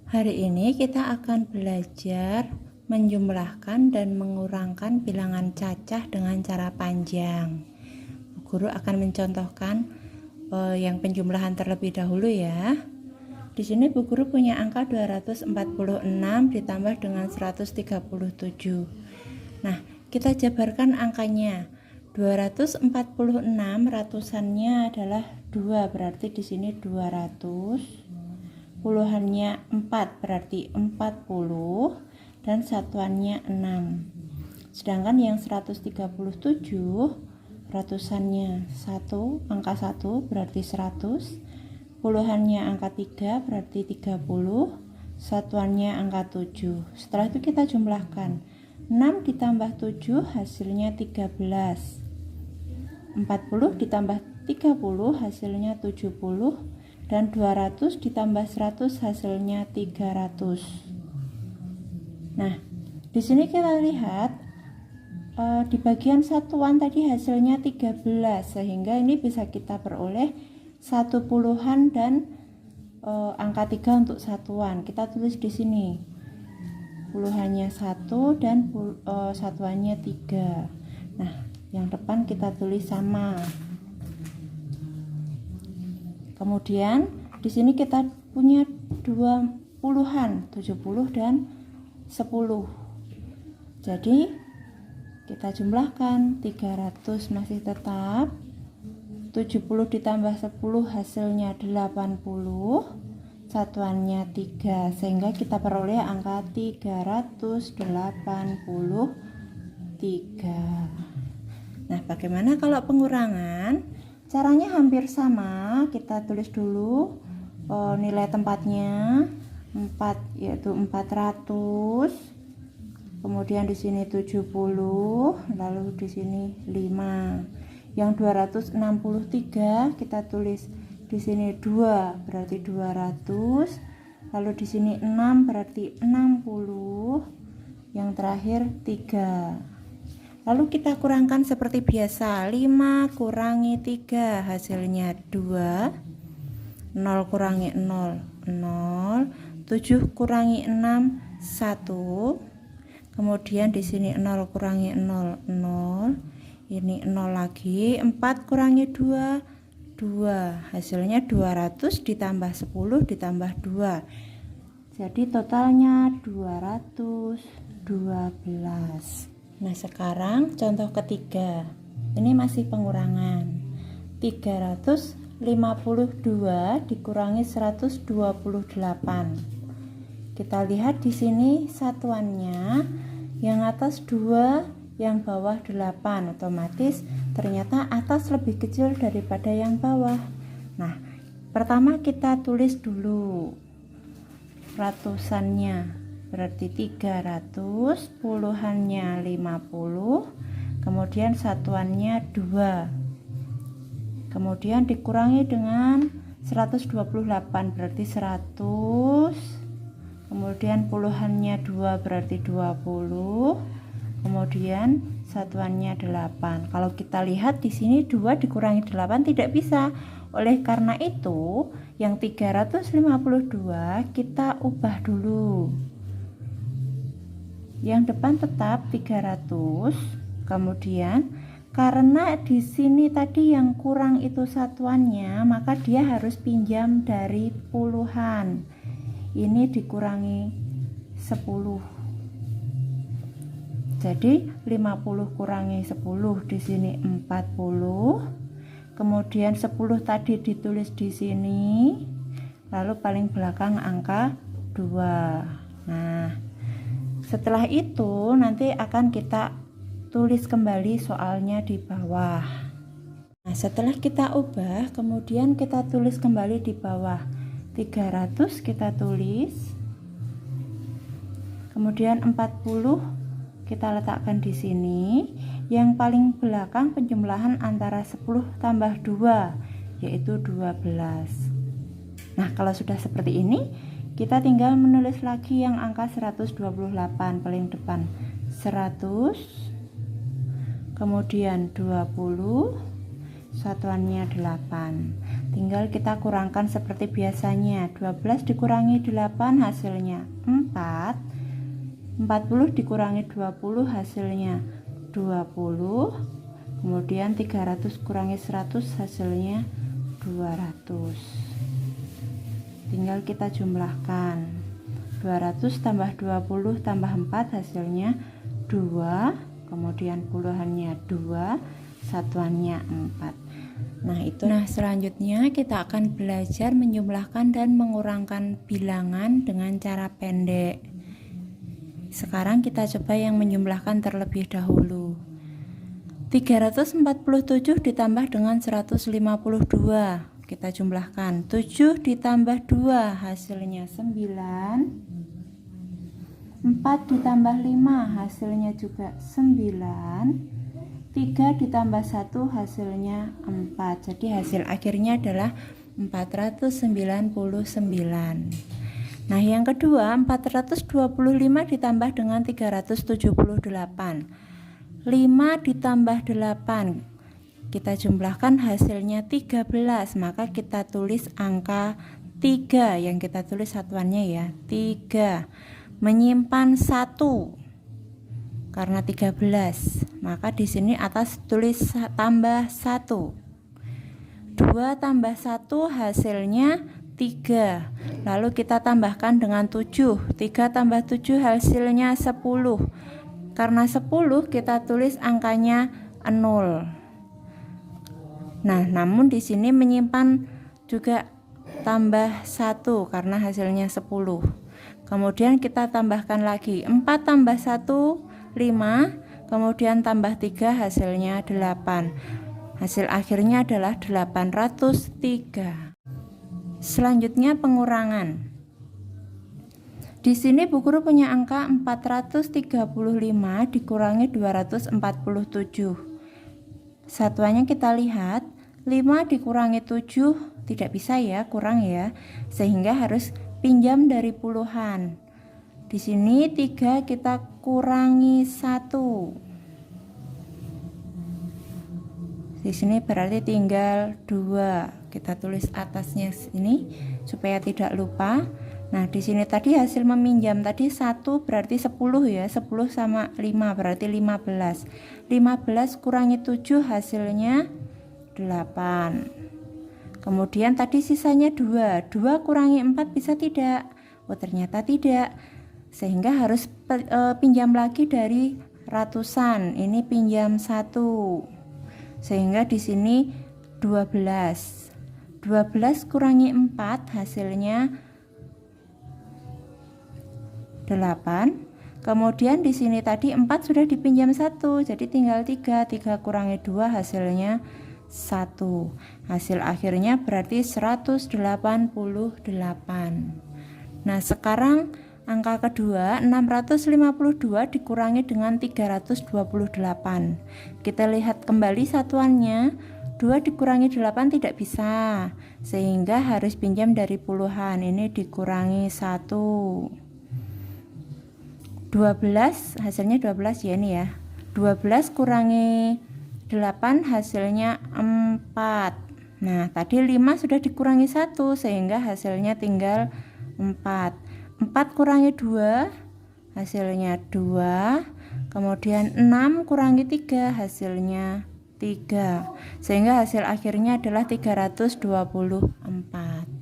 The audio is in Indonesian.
Hari ini kita akan belajar menjumlahkan dan mengurangkan bilangan cacah dengan cara panjang. Guru akan mencontohkan yang penjumlahan terlebih dahulu ya. Di sini Bu Guru punya angka 246 ditambah dengan 137. Nah, kita jabarkan angkanya. 246 ratusannya adalah 2, berarti di sini 200. Puluhannya 4 berarti 40 dan satuannya 6. Sedangkan yang 137 ratusannya 1, angka 1 berarti 100, puluhannya angka 3 berarti 30, satuannya angka 7. Setelah itu kita jumlahkan. 6 ditambah 7 hasilnya 13. 40 ditambah 30 hasilnya 70. Dan 200 ditambah 100 hasilnya 300. Nah, di sini kita lihat di bagian satuan tadi hasilnya 13, sehingga ini bisa kita peroleh 1 puluhan dan angka 3 untuk satuan. Kita tulis di sini. Puluhannya 1 dan satuannya 3. Nah, yang depan kita tulis sama. Kemudian di sini kita punya 2 puluhan, 70 dan 10. Jadi kita jumlahkan 300 masih tetap. 70 ditambah 10 hasilnya 80. Satuannya 3, sehingga kita peroleh angka 383. Nah, bagaimana kalau pengurangan? Caranya hampir sama. Kita tulis dulu nilai tempatnya 4, yaitu 400. Kemudian di sini 70, lalu di sini 5. Yang 263 kita tulis di sini 2 berarti 200. Lalu di sini 6 berarti 60. Yang terakhir 3. Lalu kita kurangkan seperti biasa. 5 kurangi 3 hasilnya 2. 0 kurangi 0, 0. 7 kurangi 6, 1. Kemudian di sini 0 kurangi 0, 0. Ini 0 lagi. 4 kurangi 2, 2. Hasilnya 200 ditambah 10 ditambah 2. Jadi totalnya 212. Nah, sekarang contoh ketiga. Ini masih pengurangan. 352 dikurangi 128. Kita lihat di sini satuannya. Yang atas 2, yang bawah 8. Otomatis ternyata atas lebih kecil daripada yang bawah. Nah, pertama kita tulis dulu ratusannya. Berarti 300, puluhannya 50, kemudian satuannya 2. Kemudian dikurangi dengan 128 berarti 100. Kemudian puluhannya 2 berarti 20. Kemudian satuannya 8. Kalau kita lihat di sini 2 dikurangi 8 tidak bisa. Oleh karena itu, yang 352 kita ubah dulu. Yang depan tetap 300. Kemudian karena di sini tadi yang kurang itu satuannya, maka dia harus pinjam dari puluhan. Ini dikurangi 10. Jadi 50 kurangi 10 di sini 40. Kemudian 10 tadi ditulis di sini. Lalu paling belakang angka 2. Nah, setelah itu nanti akan kita tulis kembali soalnya di bawah. Nah, setelah kita ubah, kemudian kita tulis kembali di bawah. 300 kita tulis. Kemudian 40 kita letakkan di sini. Yang paling belakang penjumlahan antara 10 tambah 2, yaitu 12. Nah, kalau sudah seperti ini, kita tinggal menulis lagi yang angka 128 paling depan. 100, kemudian 20, satuannya 8. tinggal kita kurangkan seperti biasanya. 12 dikurangi 8 hasilnya 4. 40 dikurangi 20 hasilnya 20. Kemudian 300 kurangi 100 hasilnya 200. Tinggal kita jumlahkan. 200 tambah 20 tambah 4 hasilnya 2. Kemudian puluhannya 2, satuannya 4. Nah, selanjutnya kita akan belajar menjumlahkan dan mengurangkan bilangan dengan cara pendek. Sekarang kita coba yang menjumlahkan terlebih dahulu. 347 ditambah dengan 152. Kita jumlahkan. 7 ditambah 2 hasilnya 9. 4 ditambah 5 hasilnya juga 9. 3 ditambah 1 hasilnya 4. Jadi hasil akhirnya adalah 499. Nah, yang kedua 425 ditambah dengan 378. 5 ditambah 8. Kita jumlahkan hasilnya 13. Maka kita tulis angka 3, yang kita tulis satuannya ya, 3. Menyimpan 1 karena 13, maka di sini atas tulis tambah 1. 2 tambah 1 hasilnya 3. Lalu kita tambahkan dengan 7. 3 tambah 7 hasilnya 10. Karena 10 kita tulis angkanya 0. Nah, namun di sini menyimpan juga tambah 1 karena hasilnya 10. Kemudian kita tambahkan lagi 4 tambah 1 5, kemudian tambah 3 hasilnya 8. Hasil akhirnya adalah 803. Selanjutnya pengurangan. Di sini Bu Guru punya angka 435 dikurangi 247. Satuannya kita lihat, 5 dikurangi 7 tidak bisa ya, kurang ya. Sehingga harus pinjam dari puluhan. Di sini 3 kita kurangi 1. Di sini berarti tinggal 2. Kita tulis atasnya ini supaya tidak lupa. Nah, di sini tadi hasil meminjam tadi 1 berarti 10 ya. 10 sama 5 berarti 15. 15 kurangi 7 hasilnya 8. Kemudian tadi sisanya 2. 2 kurangi 4 bisa tidak? Oh, ternyata tidak. Sehingga harus pinjam lagi dari ratusan. Ini pinjam 1. Sehingga di sini 12. 12 kurangi 4 hasilnya 8. Kemudian di sini tadi 4 sudah dipinjam 1, jadi tinggal 3. 3 kurangi 2 hasilnya 1. Hasil akhirnya berarti 188. Nah, sekarang angka kedua 652 dikurangi dengan 328. Kita lihat kembali satuannya. 2 dikurangi 8 tidak bisa, sehingga harus pinjam dari puluhan. Ini dikurangi 1. 12 hasilnya 12 ya, ini ya. 12 kurangi 8 hasilnya 4. Nah, tadi 5 sudah dikurangi 1 sehingga hasilnya tinggal 4. 4 kurangi 2 hasilnya 2. Kemudian 6 kurangi 3 hasilnya 3. Sehingga hasil akhirnya adalah 324.